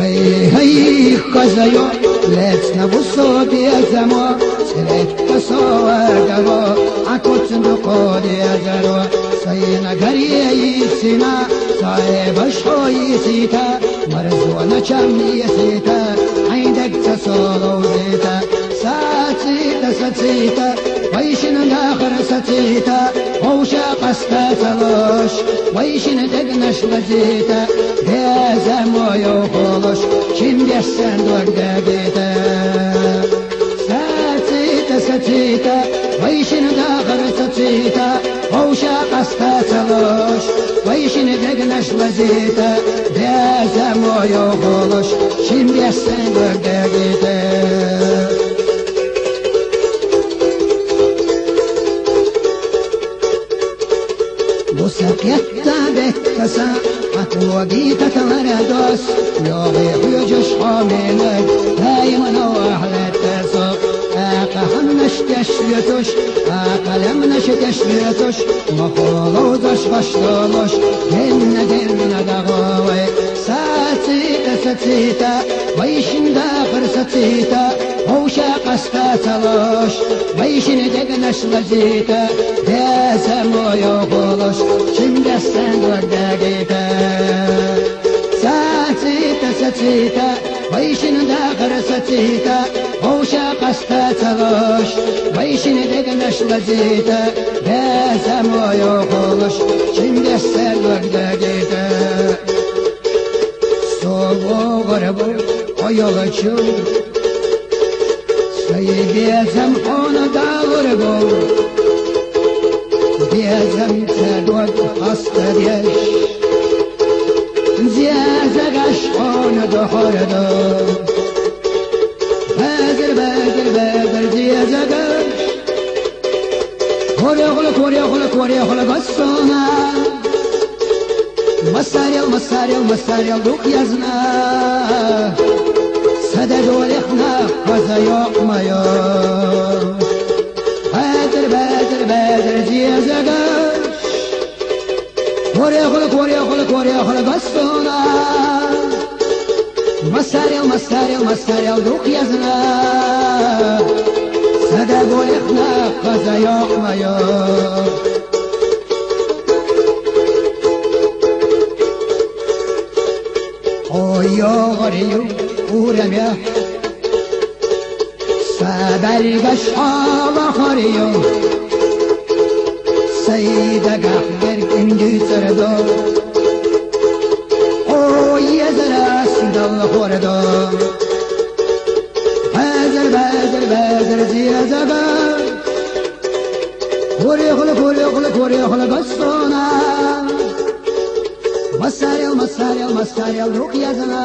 Hej, kazajo, lec na wussobie zamo, Sredka sovagavo, a kocundu kodi azaro, Sayina gariye isina, sae başo isita, Marzuna çamni isita, Ayndek sasolo zita, Sacita, Vayşin dakhar sacita, Hoşa qasta salosh, Vayşin degnash lazita, Bezamoyo holosh, Kim dersen dörde gita. Sacita, Vayşin dakhar sacita, Hoşa qasta salosh, Vayşin degnash lazita, Bezamoyo holosh, Kim dersen dörde gita. Musaketta bekkasa, atwagita tamarados, Yogi huyujush hamileg, daiman wahlet tasok, Aqahamnash tashviyatush, aqalamnash tashviyatush, Makholodash vashtolosh, Genna dagove, Sacita, Vayshin dakhar sacita, Hoşa qasta salosh, Vayshin degnash lazita, Bezamoyo holosh, Kim dersen dörde gita. Sacita, Vayshin dakhar sacita, Hoşa qasta salosh, Vayshin degnash lazita, Bezamoyo holosh, Kim dersen dörde gita. Soğuğurbu oyuluçum, Bezem onu dağırbu, Bezem tedod hasta diyeş, Ziyazagaş onu doğurdu. Bedir ziyazagaş, Koryakulu gassona, Masaril duk yazna, Saded olekna kaza yokmayo. Bedir ziyazagash, Koryakulu gassona, Masaril duk yazna, Saded olekna kaza yokmayo. Yoğuruyor uğramya, Sabelgaş ağlakırıyor, Sayda kahver gündüz sırdı, O yazara sındalı hordu. Bedir ziyazagaş, Koryakulu gassona, Masaril duk yazna,